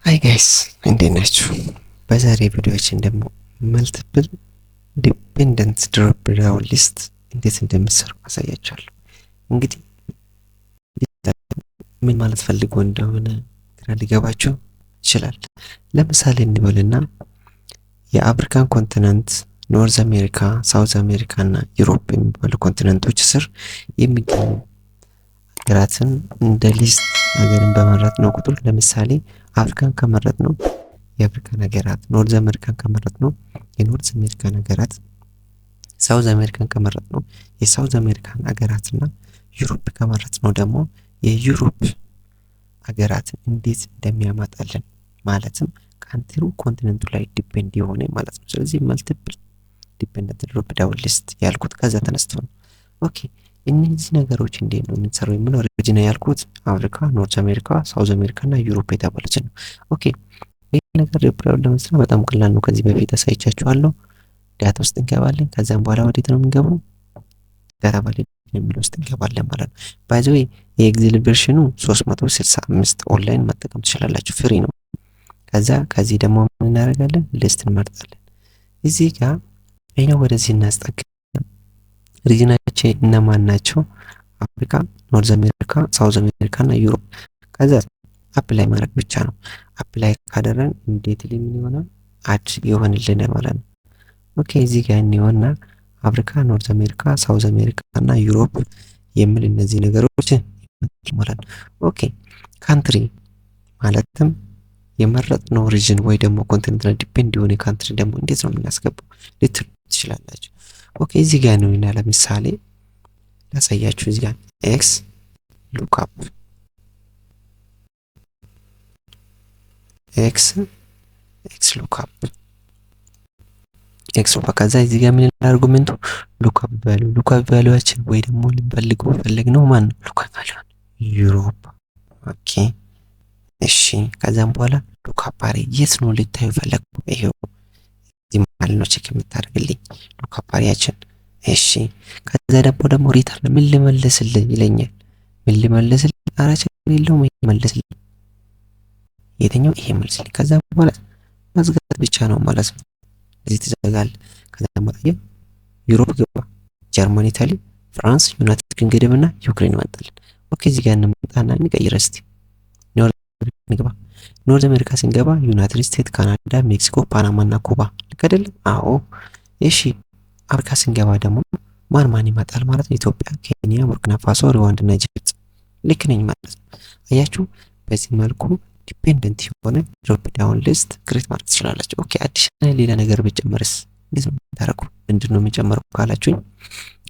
ሃይ ጋይስ እንዴት ናችሁ? በዛሬ ቪዲዮአችን ደግሞ መልቲፕል ዲፔንደንት ድሮፕ ዳውን ሊስት እንዴት እንደምትሰሩ አሳያችኋለሁ። እንግዲህ ምን ማለት ፈልጎ እንደሆነ ግራ ሊገባችሁ ይችላል። ለምሳሌ እንበልና የአፍሪካን ኮንቲነንት ኖርዝ አሜሪካ፣ ሳውዝ አሜሪካ እና ዩሮፕ የሚባሉ ኮንቲነንቶች ስር የሚገኙ ሀገራትን እንደ ሊስት ሀገርን በመረጥ ነው ቁጥር ለምሳሌ አፍሪካን ከመረጥ ነው የአፍሪካን ሀገራት፣ ኖርዝ አሜሪካን ከመረጥ ነው የኖርዝ አሜሪካን ሀገራት፣ ሳውዝ አሜሪካን ከመረጥ ነው የሳውዝ አሜሪካን ሀገራትና ዩሮፕ ከመረጥ ነው ደግሞ የዩሮፕ ሀገራትን እንዴት እንደሚያመጣልን ማለትም ካንትሪው ኮንቲነንቱ ላይ ዲፔንድ የሆነ ማለት ነው። ስለዚህ መልቲፕል ዲፔንደንት ድሮፕ ዳውን ሊስት ያልኩት ከዛ ተነስቶ ነው። ኦኬ እነዚህ ነገሮች እንዴት ነው የምንሰራው የሚለው ሪጅን ያልኩት አፍሪካ፣ ኖርዝ አሜሪካ፣ ሳውዝ አሜሪካ እና ዩሮፕ የተባሉት ነው። ኦኬ ይሄ ነገር ሪፕራውድ ለመስራት በጣም ቀላል ነው። ከዚህ በፊት አሳይቻችኋለሁ። ዳታ ውስጥ እንገባለን። ከዛም በኋላ ወዴት ነው የምንገባው? ዳታ ቫሊዴሽን የሚለው ውስጥ እንገባለን ማለት ነው። ባይ ዘ ዌይ የኤክሴል ቨርሽኑ 365 ኦንላይን መጠቀም ትችላላችሁ፣ ፍሪ ነው። ከዚህ ደግሞ ምን እናደርጋለን? ሊስት እንመርጣለን። እዚህ ጋር አይነው ወደዚህ እናስጠጋ። ሪጅናችን እነማን ናቸው? አፍሪካ፣ ኖርዝ አሜሪካ፣ ሳውዝ አሜሪካ እና ዩሮፕ። ከዛ አፕላይ ማድረግ ብቻ ነው። አፕላይ ካደረግን እንዴት ምን ይሆናል? አድ ይሆንልን ማለት ነው። ኦኬ እዚህ ጋር እንየውና አፍሪካ፣ ኖርዝ አሜሪካ፣ ሳውዝ አሜሪካ እና ዩሮፕ የሚል እነዚህ ነገሮች ማለት ነው። ኦኬ ካንትሪ ማለትም የመረጥነው ሪጅን ወይ ደግሞ ኮንቲኔንት ላይ ዲፔንድ የሆነ ካንትሪ ደግሞ እንዴት ነው የምናስገባው ልትሉ ትችላላችሁ። ኦኬ እዚህ ጋር ነው እና ለምሳሌ ላሳያችሁ። እዚህ ጋር ኤክስ ሉክአፕ ኤክስ ሉክአፕ ከዛ እዚህ ጋር ምን አርጉመንቱ ሉክአፕ ቫልዩአችን ወይ ደግሞ ልንፈልገው ፈለግነው ማን ነው? ሉክአፕ ቫልዩ ዩሮፕ። ኦኬ እሺ ከዛም በኋላ ሉክአፕ አሬ የት ነው ልታዩ ፈለግኩ? ይሄው እዚህ ማለት ነው ቼክ የምታደርግልኝ ሉክአፕ አሬያችን። እሺ ከዛ ደግሞ ሪተርን ምን ልመልስልኝ ይለኛል። ምን ልመልስልኝ? ኧረ ችግር የለውም ይሄ መልስልኝ። የትኛው? ይሄ መልስልኝ። ከዛ በኋላ መዝጋት ብቻ ነው ማለት ነው። እዚህ ትዘጋል። ከዛ በኋላ ዩሮፕ ገባ። ጀርመን፣ ኢታሊ፣ ፍራንስ፣ ዩናይትድ ኪንግደም እና ዩክሬን መጣልን። ኦኬ እዚህ ጋር እንመጣና እንቀይር እስቲ። ንግባ ኖርዝ አሜሪካ ስንገባ ዩናይትድ ስቴትስ፣ ካናዳ፣ ሜክሲኮ፣ ፓናማ እና ኩባ ልክ አይደለም? አዎ እሺ አፍሪካ ስንገባ ደግሞ ማን ይመጣል ማለት ነው? ኢትዮጵያ፣ ኬንያ፣ ቡርኪና ፋሶ፣ ሩዋንዳ እና ኢጅፕት ልክ ነኝ ማለት ነው። አያችሁ በዚህ መልኩ ዲፔንደንት የሆነ ድሮፕ ዳውን ሊስት ክሬት ማድረግ ትችላላችሁ። ኦኬ አዲሽናል ሌላ ነገር ብጨምርስ እንዴት ነው የምታደርጉ? ምንድነው የሚጨምረው ካላችሁኝ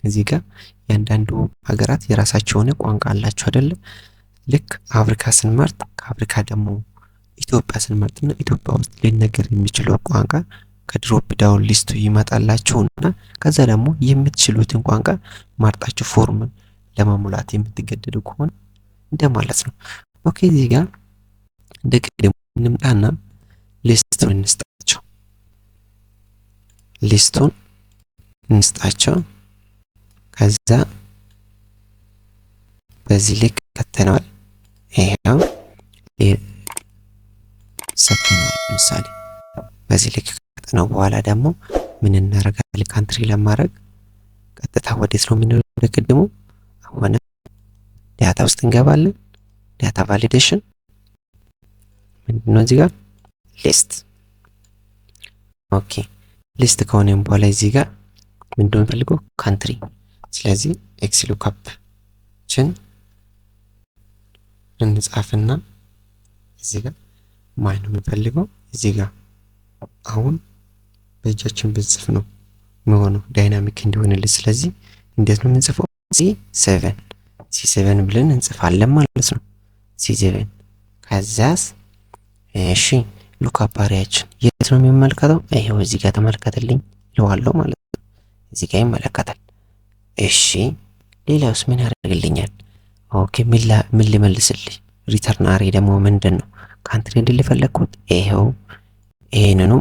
እዚህ ጋር ያንዳንዱ ሀገራት የራሳቸው የሆነ ቋንቋ አላቸው አይደለ? ልክ አፍሪካ ስንመርጥ ከአፍሪካ ደግሞ ኢትዮጵያ ስንመርጥና ኢትዮጵያ ውስጥ ሊነገር የሚችለው ቋንቋ ከድሮፕ ዳውን ሊስቱ ይመጣላችሁና ከዛ ደግሞ የምትችሉትን ቋንቋ ማርጣችሁ ፎርም ለመሙላት የምትገደዱ ከሆነ እንደማለት ነው። ኦኬ እዚህ ጋር እንደ ቅድሙ እንምጣና ሊስቱን እንስጣቸው። ከዛ በዚህ ልክ ከተነዋል። ይሄው ሰጥተናል። ለምሳሌ በዚህ ልክ ከተነው በኋላ ደግሞ ምን እናደርጋለን? ካንትሪ ለማድረግ ቀጥታ ወዴት ነው የምንሄደው? ወደ ቅድሙ አሁን ዳታ ውስጥ እንገባለን። ዳታ ቫሊዴሽን ምንድነው? እዚህ ጋር ሊስት። ኦኬ ሊስት ከሆነም በኋላ እዚህ ጋር ምንድነው የምፈልገው? ካንትሪ። ስለዚህ ኤክስ ሉክአፕ ችን እንጻፍና እዚህ ጋር ማን ነው የምፈልገው? እዚህ ጋር አሁን በእጃችን ብንጽፍ ነው የሚሆነው ዳይናሚክ እንዲሆንልን። ስለዚህ እንዴት ነው የምንጽፈው? C7 ብለን እንጽፋለን ማለት ነው። C7 ከዛስ እሺ ሉክአፕ አሬያችን የት ነው የሚመለከተው? ይሄው እዚህ ጋር ተመልከተልኝ ይለዋለሁ ማለት ነው። እዚህ ጋር ይመለከታል። እሺ ሌላውስ ምን ያደርግልኛል? ኦኬ ምን ልመልስልኝ? ሪተርን አሬ ደግሞ ምንድነው? ካንትሪ እንድል ፈለኩት። ይሄው ይሄንኑ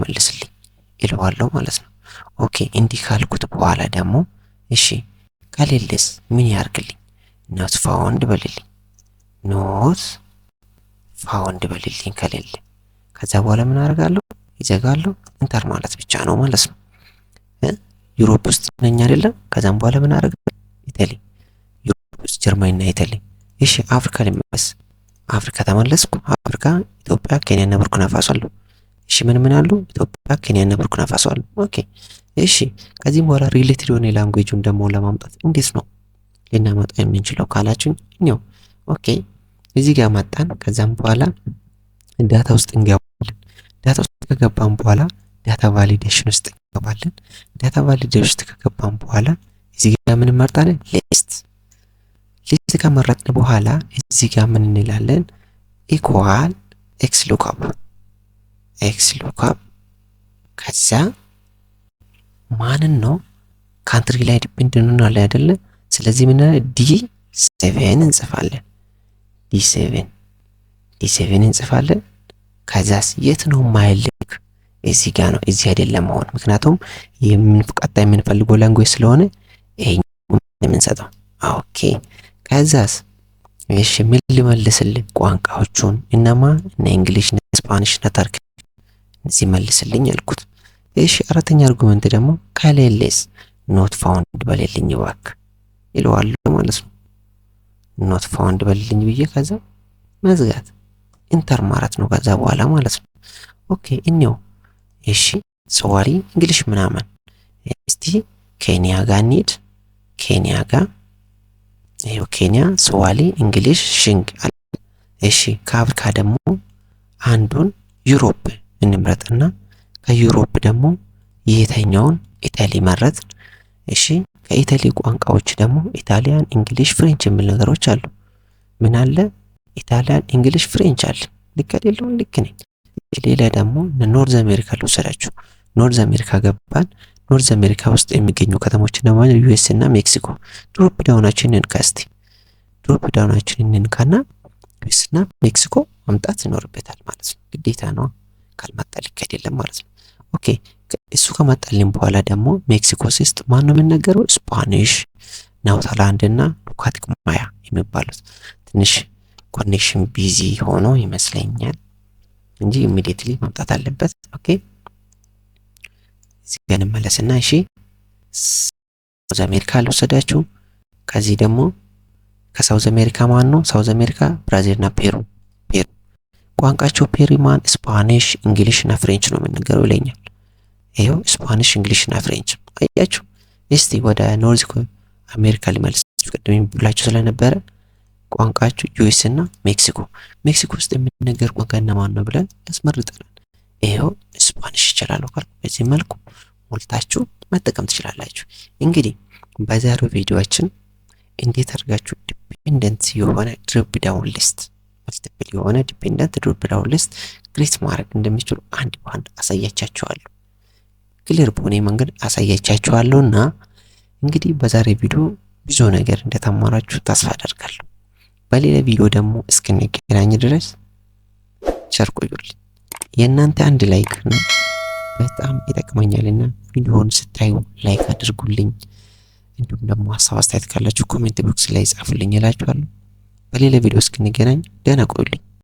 መልስልኝ ይለዋለሁ ማለት ነው። ኦኬ እንዲህ ካልኩት በኋላ ደግሞ እሺ ከሌለስ ምን ያርግልኝ? ኖት ፋውንድ በልልኝ። ኖት ፋውንድ በልልኝ ከሌለ። ከዛ በኋላ ምን አደርጋለሁ? ይዘጋለሁ። ኢንተር ማለት ብቻ ነው ማለት ነው። ዩሮፕ ውስጥ ነኝ አይደለም? ከዛም በኋላ ምን አደርጋለሁ? ኢታሊ፣ ዩሮፕ ውስጥ ጀርመንና ኢታሊ። እሺ አፍሪካ ልመለስ። አፍሪካ ተመለስኩ። አፍሪካ ኢትዮጵያ፣ ኬንያና ቡርኪና ፋሶ አሉ። እሺ ምን አሉ? ኢትዮጵያ፣ ኬንያና ቡርኪና ፋሶ አሉ። ኦኬ እሺ። ከዚህም በኋላ ሪሌትድ የሆነ ላንጉዌጁን ደግሞ ለማምጣት እንዴት ነው ልናመጣ የምንችለው ካላችሁኝ፣ እኛው ኦኬ እዚህ ጋር መጣን። ከዛም በኋላ ዳታ ውስጥ እንገባለን። ዳታ ውስጥ ከገባን በኋላ ዳታ ቫሊዴሽን ውስጥ እንገባለን። ዳታ ቫሊዴሽን ውስጥ ከገባን በኋላ እዚህ ጋር ምን እንመርጣለን? ሊስት ከመረጥን በኋላ እዚህ ጋር ምን እንላለን? ኢኳል ኤክስ ሉክአፕ ከዛ ማንን ነው ካንትሪ ላይ ዲፔንድ ነው አይደለ? ስለዚህ ምን ዲ7 እንጽፋለን። ዲ7 እንጽፋለን። ከዛስ የት ነው ማይልክ? እዚህ ጋር ነው፣ እዚህ አይደለም መሆን። ምክንያቱም ቀጣይ የምንፈልገው ላንጉዌጅ ስለሆነ ይሄኛው የምንሰጠው። ኦኬ ከዛስ እሺ ምን ልመልስልኝ? ቋንቋዎቹን እነማ እነ እንግሊሽ፣ እነ ስፓኒሽ፣ እነ ተርክ እዚህ መልስልኝ አልኩት። እሺ አራተኛ አርጉመንት ደግሞ ከሌለስ ኖት ፋውንድ በሌልኝ እባክህ ይለዋለሁ ማለት ነው። ኖት ፋውንድ በሌልኝ ብዬ ከዛ መዝጋት ኢንተር ማለት ነው። ከዛ በኋላ ማለት ነው። ኦኬ እኛው እሺ ሶዋሪ እንግሊሽ ምናምን እስቲ ኬንያ ጋር እንሂድ። ኬንያ ጋር ይሄው ኬንያ፣ ሶዋሊ፣ እንግሊሽ፣ ሽንግ አለ። እሺ ከአፍሪካ ደግሞ አንዱን ዩሮፕ እንምረጥና ከዩሮፕ ደግሞ የየትኛውን ኢታሊ መረጥ። እሺ ከኢታሊ ቋንቋዎች ደግሞ ኢታሊያን፣ እንግሊሽ፣ ፍሬንች የሚል ነገሮች አሉ። ምን አለ? ኢታሊያን፣ እንግሊሽ፣ ፍሬንች አለ። ልክ አይደለም? ልክ ነኝ። ሌላ ደግሞ ኖርዝ አሜሪካ ልውሰዳችሁ። ኖርዝ አሜሪካ ገባን። ኖርዝ አሜሪካ ውስጥ የሚገኙ ከተሞች ደግሞ ዩኤስ እና ሜክሲኮ። ድሮፕ ዳውናችንን እንካ እስቲ። ድሮፕ ዳውናችንን እንካና ዩኤስ እና ሜክሲኮ ማምጣት ይኖርበታል ማለት ነው። ግዴታ ነው። ካልመጣ ልክ አይደለም ማለት ነው። ኦኬ እሱ ከመጣልን በኋላ ደግሞ ሜክሲኮ ውስጥ ማን ነው የሚነገረው? ስፓኒሽ፣ ናውታላንድ እና ሉካቲክ ማያ የሚባሉት። ትንሽ ኮኔክሽን ቢዚ ሆኖ ይመስለኛል እንጂ ኢሚዲየትሊ ማምጣት አለበት። ኦኬ እዚህ ጋር እንመለስና እሺ ሳውዝ አሜሪካ ልወሰዳችሁ። ከዚህ ደግሞ ከሳውዝ አሜሪካ ማን ነው? ሳውዝ አሜሪካ ብራዚል እና ፔሩ። ቋንቋቸው ፔሩማን ስፓኒሽ፣ እንግሊሽ እና ፍሬንች ነው የምንነገረው ይለኛል። ይሄው ስፓኒሽ፣ እንግሊሽ እና ፍሬንች አያችሁ። እስቲ ወደ ኖርዝ አሜሪካ ሊመልሳችሁ ቅድም ብላችሁ ስለነበረ ቋንቋቸው ዩኤስ እና ሜክሲኮ። ሜክሲኮ ውስጥ የሚነገር ቋንቋ እነማን ነው ብለን ያስመርጠናል። ይሄው ስፓኒሽ ይችላል ካል በዚህ መልኩ ሞልታችሁ መጠቀም ትችላላችሁ። እንግዲህ በዛሬው ቪዲዮአችን እንዴት አድርጋችሁ ዲፔንደንት የሆነ ድሮፕ ዳውን ሊስት መልቲፕል የሆነ ዲፔንደንት ድሮፕ ዳውን ሊስት ክሬት ማድረግ እንደሚችሉ አንድ በአንድ አሳያቻችኋለሁ። ክሊር በሆነ መንገድ አሳያቻችኋለሁና እንግዲህ በዛሬ ቪዲዮ ብዙ ነገር እንደተማራችሁ ተስፋ አደርጋለሁ። በሌላ ቪዲዮ ደግሞ እስክንገናኝ ድረስ ቸር ቆዩልኝ። የእናንተ አንድ ላይክ ነው በጣም ይጠቅመኛልና ቪዲዮውን ስታዩ ላይክ አድርጉልኝ። እንዲሁም ደግሞ ሀሳብ አስተያየት ካላችሁ ኮሜንት ቦክስ ላይ ጻፉልኝ እላችኋለሁ። በሌላ ቪዲዮ እስክንገናኝ ደህና ቆዩልኝ።